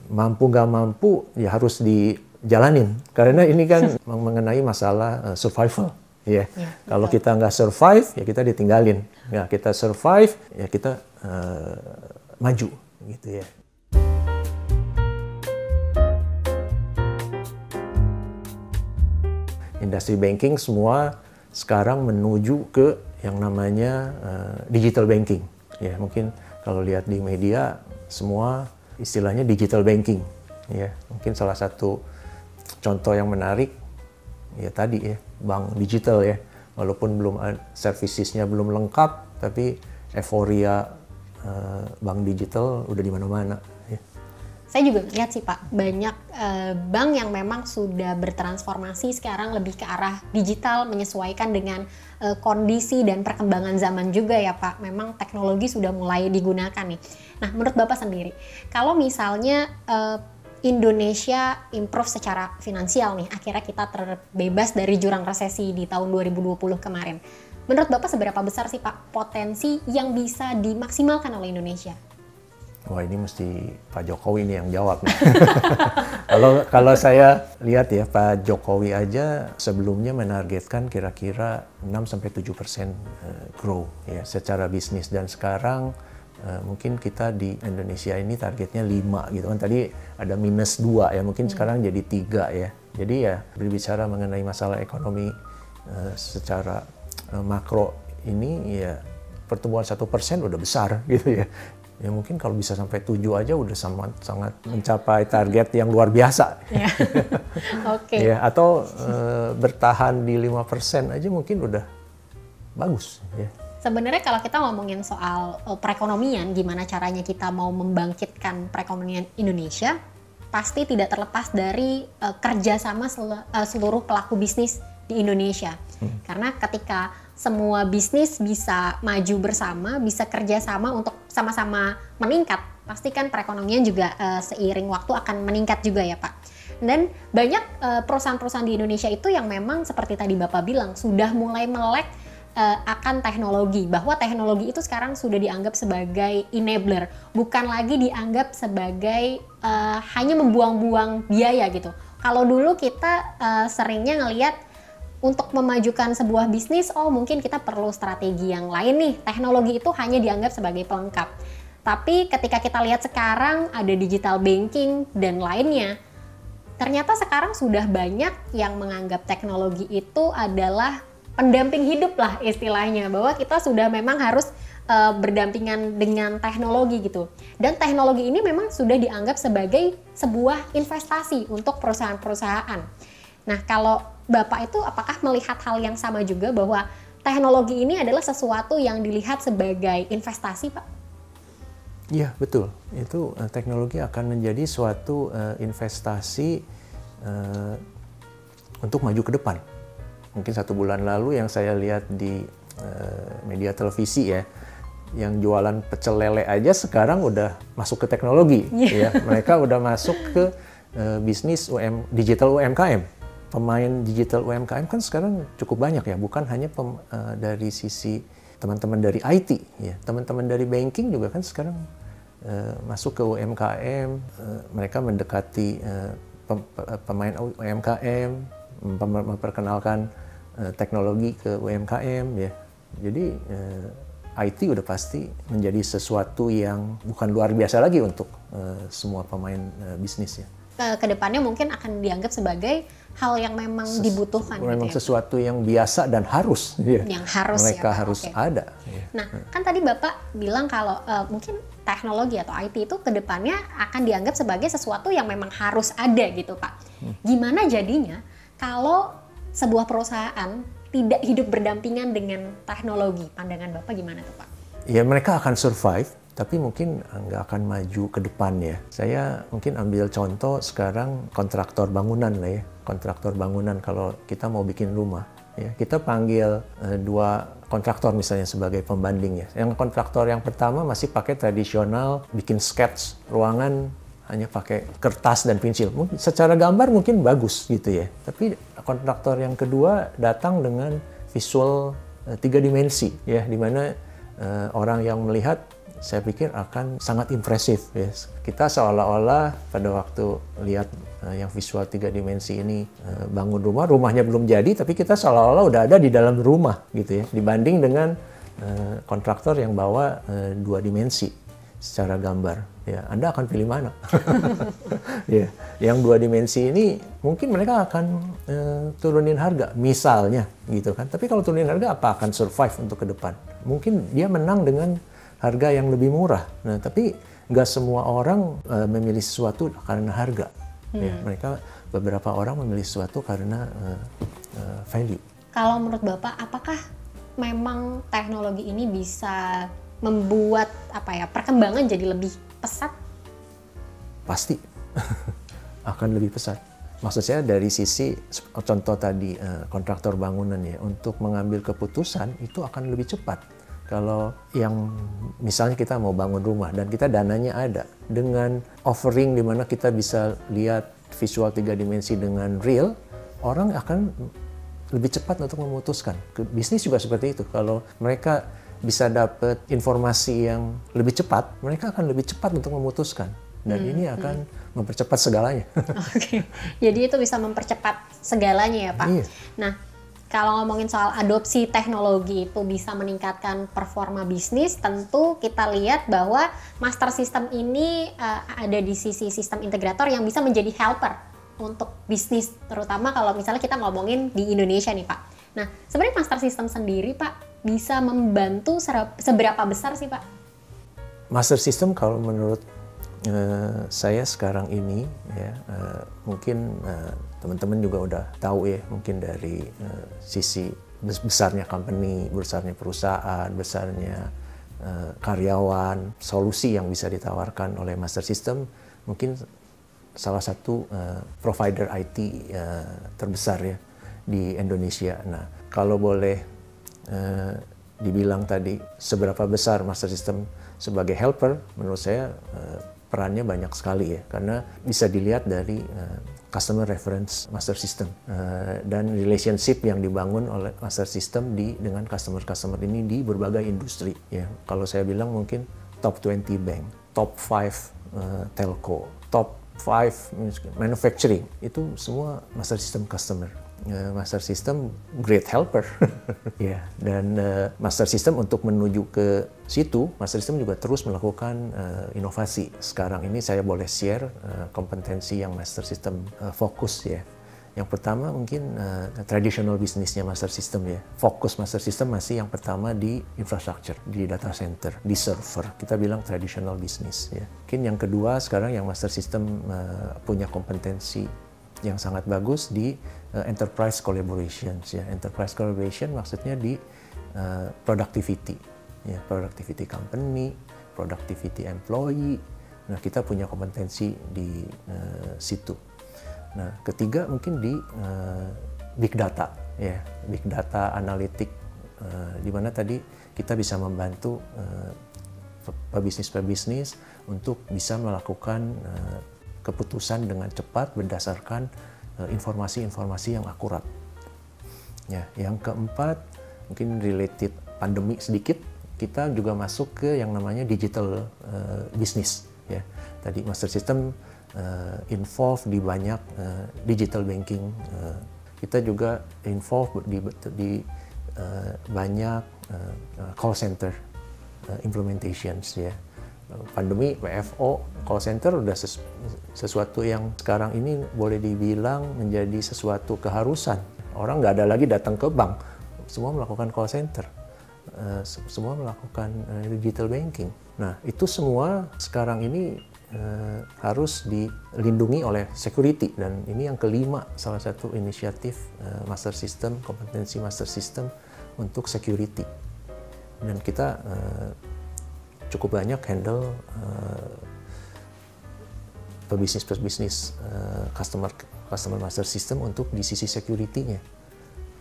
Mampu nggak mampu ya harus dijalanin. Karena ini kan mengenai masalah survival. Ya, kalau kita nggak survive ya kita ditinggalin. Ya, kita survive ya kita maju gitu ya. Industri banking semua sekarang menuju ke yang namanya digital banking. Ya, mungkin kalau lihat di media semua istilahnya digital banking. Ya, mungkin salah satu contoh yang menarik ya tadi ya, bank digital ya. Walaupun belum servicesnya belum lengkap, tapi euforia bank digital udah di mana-mana. Ya. Saya juga lihat sih Pak, banyak bank yang memang sudah bertransformasi sekarang lebih ke arah digital, menyesuaikan dengan kondisi dan perkembangan zaman juga ya Pak. Memang teknologi sudah mulai digunakan nih. Nah, menurut Bapak sendiri, kalau misalnya Indonesia improve secara finansial nih, akhirnya kita terbebas dari jurang resesi di tahun 2020 kemarin. Menurut Bapak seberapa besar sih Pak potensi yang bisa dimaksimalkan oleh Indonesia? Wah, ini mesti Pak Jokowi ini yang jawab nih. Kalau saya lihat ya, Pak Jokowi aja sebelumnya menargetkan kira-kira 6-7% grow ya secara bisnis, dan sekarang mungkin kita di Indonesia ini targetnya 5 gitu kan. Tadi ada -2 ya, mungkin sekarang jadi 3 ya. Jadi ya berbicara mengenai masalah ekonomi secara makro ini ya pertumbuhan 1% udah besar gitu ya. Ya mungkin kalau bisa sampai 7 aja udah sangat mencapai target yang luar biasa. Ya. Oke. Ya, atau bertahan di 5% aja mungkin udah bagus ya. Sebenarnya kalau kita ngomongin soal perekonomian, gimana caranya kita mau membangkitkan perekonomian Indonesia, pasti tidak terlepas dari kerjasama seluruh pelaku bisnis di Indonesia. Karena ketika semua bisnis bisa maju bersama, bisa kerjasama untuk sama-sama meningkat, pasti kan perekonomian juga seiring waktu akan meningkat juga ya Pak. Dan banyak perusahaan-perusahaan di Indonesia itu yang memang seperti tadi Bapak bilang, sudah mulai melek akan teknologi, bahwa teknologi itu sekarang sudah dianggap sebagai enabler, bukan lagi dianggap sebagai hanya membuang-buang biaya gitu. Kalau dulu kita seringnya ngelihat untuk memajukan sebuah bisnis, oh mungkin kita perlu strategi yang lain nih, teknologi itu hanya dianggap sebagai pelengkap. Tapi ketika kita lihat sekarang ada digital banking dan lainnya, ternyata sekarang sudah banyak yang menganggap teknologi itu adalah pendamping hidup lah istilahnya, bahwa kita sudah memang harus berdampingan dengan teknologi gitu. Dan teknologi ini memang sudah dianggap sebagai sebuah investasi untuk perusahaan-perusahaan. Nah, kalau Bapak itu apakah melihat hal yang sama juga, bahwa teknologi ini adalah sesuatu yang dilihat sebagai investasi, Pak? Iya, betul. Itu teknologi akan menjadi suatu investasi untuk maju ke depan. Mungkin 1 bulan lalu yang saya lihat di media televisi ya, yang jualan pecel lele aja sekarang udah masuk ke teknologi. Ya. Mereka udah masuk ke bisnis digital UMKM. Pemain digital UMKM kan sekarang cukup banyak ya, bukan hanya dari sisi teman-teman dari IT, ya, teman-teman dari banking juga kan sekarang masuk ke UMKM, mereka mendekati pemain UMKM, memperkenalkan teknologi ke UMKM, ya. Jadi IT udah pasti menjadi sesuatu yang bukan luar biasa lagi untuk semua pemain bisnis ya. Kedepannya mungkin akan dianggap sebagai hal yang memang dibutuhkan. Memang gitu ya? Sesuatu yang biasa dan harus. Yang harus mereka ya, harus ada. Nah, kan tadi Bapak bilang kalau mungkin teknologi atau IT itu kedepannya akan dianggap sebagai sesuatu yang memang harus ada gitu Pak. Gimana jadinya kalau sebuah perusahaan tidak hidup berdampingan dengan teknologi? Pandangan Bapak gimana tuh Pak? Ya, mereka akan survive, tapi mungkin nggak akan maju ke depan ya. Saya mungkin ambil contoh sekarang kontraktor bangunan lah ya. Kontraktor bangunan, kalau kita mau bikin rumah, ya kita panggil 2 kontraktor misalnya sebagai pembanding ya. Yang kontraktor yang pertama masih pakai tradisional, bikin sketch ruangan hanya pakai kertas dan pensil. Mungkin secara gambar mungkin bagus gitu ya. Tapi kontraktor yang kedua datang dengan visual 3 dimensi ya, di mana orang yang melihat saya pikir akan sangat impresif. Ya. Kita seolah-olah pada waktu lihat yang visual 3 dimensi ini bangun rumah, rumahnya belum jadi, tapi kita seolah-olah udah ada di dalam rumah gitu ya, dibanding dengan kontraktor yang bawa 2 dimensi secara gambar. Ya, Anda akan pilih mana? Ya, yang 2 dimensi ini mungkin mereka akan turunin harga, misalnya gitu kan. Tapi kalau turunin harga, apa akan survive untuk ke depan? Mungkin dia menang dengan harga yang lebih murah. Nah, tapi nggak semua orang memilih sesuatu karena harga. Ya, mereka beberapa orang memilih sesuatu karena value. Kalau menurut Bapak, apakah memang teknologi ini bisa membuat perkembangan jadi lebih pesat? Pasti akan lebih pesat. Maksud saya dari sisi contoh tadi kontraktor bangunan ya, untuk mengambil keputusan itu akan lebih cepat. Kalau yang misalnya kita mau bangun rumah dan kita dananya ada, dengan offering di mana kita bisa lihat visual 3 dimensi dengan real, orang akan lebih cepat untuk memutuskan. Bisnis juga seperti itu. Kalau mereka bisa dapat informasi yang lebih cepat, mereka akan lebih cepat untuk memutuskan. Dan ini akan mempercepat segalanya. Oke. Jadi itu bisa mempercepat segalanya ya Pak? Iya. Nah, kalau ngomongin soal adopsi teknologi itu bisa meningkatkan performa bisnis, tentu kita lihat bahwa master system ini ada di sisi sistem integrator yang bisa menjadi helper untuk bisnis, terutama kalau misalnya kita ngomongin di Indonesia nih Pak. Nah, sebenarnya master system sendiri Pak bisa membantu seberapa besar sih Pak? Master system kalau menurut saya sekarang ini ya, mungkin teman-teman juga udah tahu ya, mungkin dari sisi besarnya company, besarnya perusahaan, besarnya karyawan, solusi yang bisa ditawarkan oleh master system, mungkin salah satu provider IT terbesar ya di Indonesia. Nah, kalau boleh dibilang tadi seberapa besar master system sebagai helper, menurut saya perannya banyak sekali ya, karena bisa dilihat dari customer reference master system dan relationship yang dibangun oleh master system dengan customer ini di berbagai industri ya. Kalau saya bilang mungkin top 20 bank, top 5 telco, top 5 manufacturing, itu semua master system customer. Master system great helper ya, dan master system untuk menuju ke situ, master system juga terus melakukan inovasi. Sekarang ini saya boleh share kompetensi yang master system fokus ya. Yang pertama mungkin traditional bisnisnya master system ya. Fokus master system masih yang pertama di infrastructure, di data center, di server. Kita bilang traditional business ya. Mungkin yang kedua sekarang yang master system punya kompetensi yang sangat bagus di enterprise collaboration ya. Enterprise collaboration maksudnya di productivity ya, productivity company, productivity employee. Nah, kita punya kompetensi di situ. Nah, ketiga mungkin di big data ya, big data analitik, di mana tadi kita bisa membantu pebisnis untuk bisa melakukan keputusan dengan cepat berdasarkan informasi-informasi yang akurat. Ya, yang keempat mungkin related pandemi sedikit, kita juga masuk ke yang namanya digital business ya. Tadi master system involve di banyak digital banking. Kita juga involve di banyak call center implementations ya. Pandemi, WFO, call center udah sesuatu yang sekarang ini boleh dibilang menjadi sesuatu keharusan. Orang nggak ada lagi datang ke bank, semua melakukan call center, semua melakukan digital banking. Nah, itu semua sekarang ini harus dilindungi oleh security, dan ini yang kelima, salah satu inisiatif master system, kompetensi master system untuk security. Dan kita cukup banyak handle pebisnis customer master system untuk di sisi security-nya.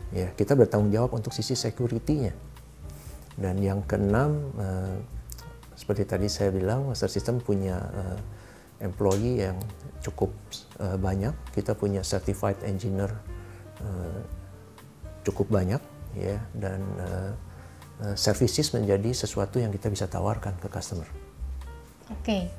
Ya, kita bertanggung jawab untuk sisi security-nya. Dan yang keenam, seperti tadi saya bilang, master system punya employee yang cukup banyak. Kita punya certified engineer cukup banyak, ya, dan services menjadi sesuatu yang kita bisa tawarkan ke customer. Oke.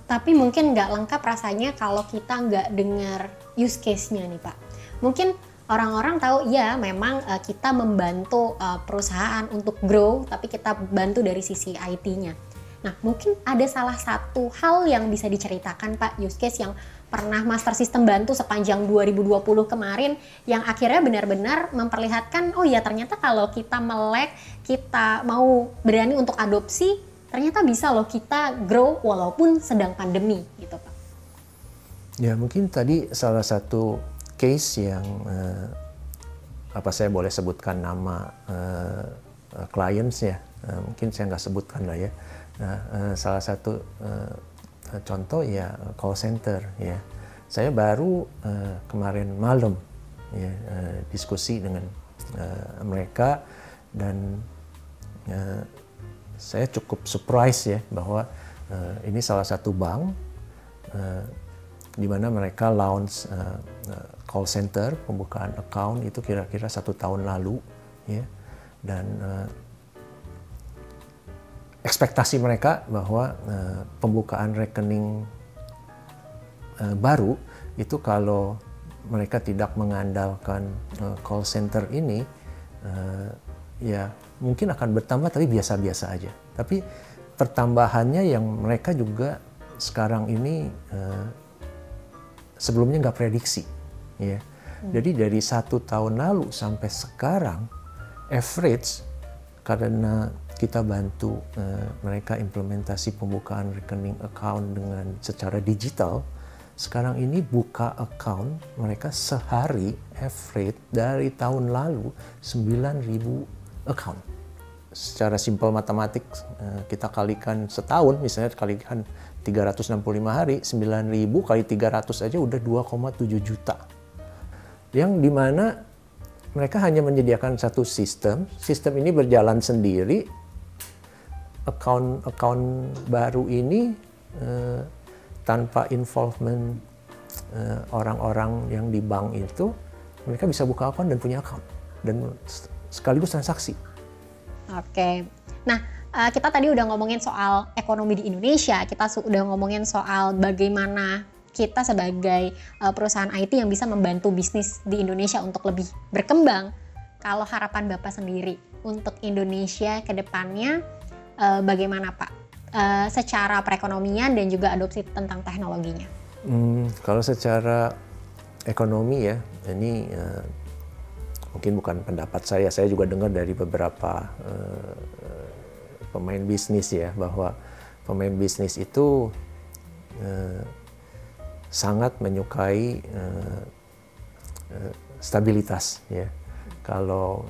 Tapi mungkin nggak lengkap rasanya kalau kita nggak dengar use case-nya nih Pak. Mungkin orang-orang tahu ya memang kita membantu perusahaan untuk grow, tapi kita bantu dari sisi IT-nya. Nah mungkin ada salah satu hal yang bisa diceritakan Pak, use case yang pernah Master System bantu sepanjang 2020 kemarin, yang akhirnya benar-benar memperlihatkan, oh ya ternyata kalau kita melek, kita mau berani untuk adopsi, ternyata bisa loh kita grow walaupun sedang pandemi gitu Pak. Ya mungkin tadi salah satu case yang saya boleh sebutkan nama clients-nya, mungkin saya nggak sebutkan lah ya. Nah, salah satu contoh ya call center ya. Saya baru kemarin malam ya, diskusi dengan mereka dan saya cukup surprise ya bahwa ini salah satu bank di mana mereka launch call center, pembukaan account itu kira-kira 1 tahun lalu ya, dan ekspektasi mereka bahwa pembukaan rekening baru itu kalau mereka tidak mengandalkan call center ini ya mungkin akan bertambah tapi biasa-biasa aja. Tapi pertambahannya yang mereka juga sekarang ini sebelumnya nggak prediksi, ya. Jadi dari 1 tahun lalu sampai sekarang, average karena kita bantu mereka implementasi pembukaan rekening account dengan secara digital, sekarang ini buka account mereka sehari average dari tahun lalu 9.000 account. Secara simpel matematik kita kalikan setahun, misalnya kalikan 365 hari, 9.000 kali 300 aja udah 2,7 juta. Yang dimana mereka hanya menyediakan satu sistem ini berjalan sendiri, account baru ini tanpa involvement orang-orang yang di bank itu, mereka bisa buka account dan punya account dan sekaligus transaksi. Oke, nah kita tadi udah ngomongin soal ekonomi di Indonesia, kita udah ngomongin soal bagaimana kita sebagai perusahaan IT yang bisa membantu bisnis di Indonesia untuk lebih berkembang. Kalau harapan Bapak sendiri untuk Indonesia ke depannya bagaimana Pak? Secara perekonomian dan juga adopsi tentang teknologinya. Kalau secara ekonomi ya, ini mungkin bukan pendapat saya juga dengar dari beberapa pemain bisnis ya, bahwa pemain bisnis itu sangat menyukai stabilitas ya. Kalau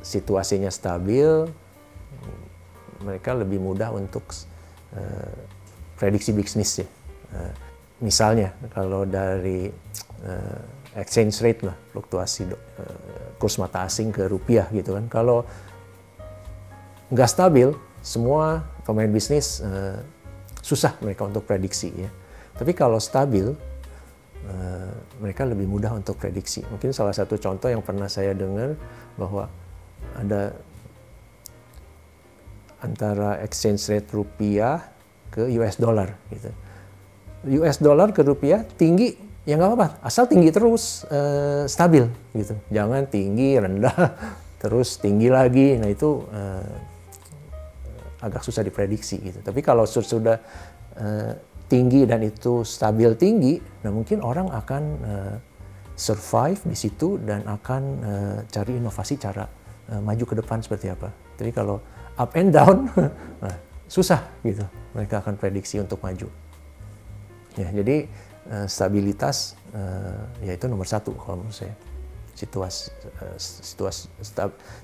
situasinya stabil, mereka lebih mudah untuk prediksi bisnis ya. Misalnya kalau dari exchange rate lah, fluktuasi kurs mata asing ke rupiah gitu kan. Kalau nggak stabil, semua pemain bisnis susah mereka untuk prediksi ya. Tapi kalau stabil, mereka lebih mudah untuk prediksi. Mungkin salah satu contoh yang pernah saya dengar bahwa ada antara exchange rate rupiah ke US dollar gitu. US dollar ke rupiah tinggi, ya nggak apa-apa, asal tinggi terus, stabil gitu. Jangan tinggi, rendah, terus tinggi lagi. Nah itu agak susah diprediksi gitu. Tapi kalau sudah tinggi dan itu stabil tinggi, nah mungkin orang akan survive di situ dan akan cari inovasi cara maju ke depan seperti apa. Tapi kalau up and down, nah, susah gitu. Mereka akan prediksi untuk maju. Ya, jadi stabilitas ya itu nomor 1 kalau menurut saya.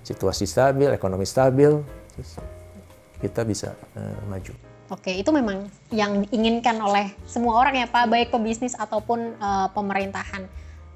Situasi stabil, ekonomi stabil, kita bisa maju. Oke, itu memang yang diinginkan oleh semua orang ya Pak, baik pebisnis ataupun pemerintahan.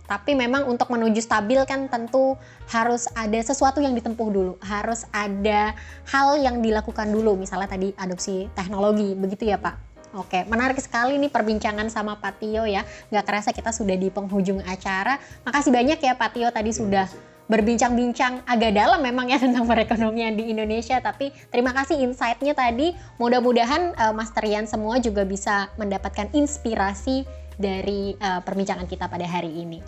Tapi memang untuk menuju stabil kan tentu harus ada sesuatu yang ditempuh dulu, harus ada hal yang dilakukan dulu, misalnya tadi adopsi teknologi, begitu ya Pak? Oke, menarik sekali nih perbincangan sama Pak Tio ya. Nggak kerasa kita sudah di penghujung acara. Makasih banyak ya Pak Tio tadi sudah berbincang-bincang agak dalam memang ya tentang perekonomian di Indonesia. Tapi terima kasih insight-nya tadi. Mudah-mudahan Mas Trian semua juga bisa mendapatkan inspirasi dari perbincangan kita pada hari ini.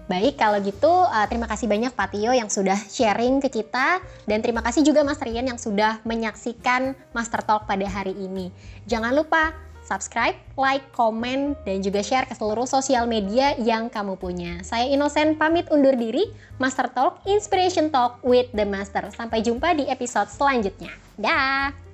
Baik, kalau gitu terima kasih banyak Pak Tio yang sudah sharing ke kita, dan terima kasih juga Mas Rian yang sudah menyaksikan Master Talk pada hari ini. Jangan lupa subscribe, like, komen, dan juga share ke seluruh sosial media yang kamu punya. Saya Innocent pamit undur diri. Master Talk, Inspiration Talk with the Master. Sampai jumpa di episode selanjutnya. Dah!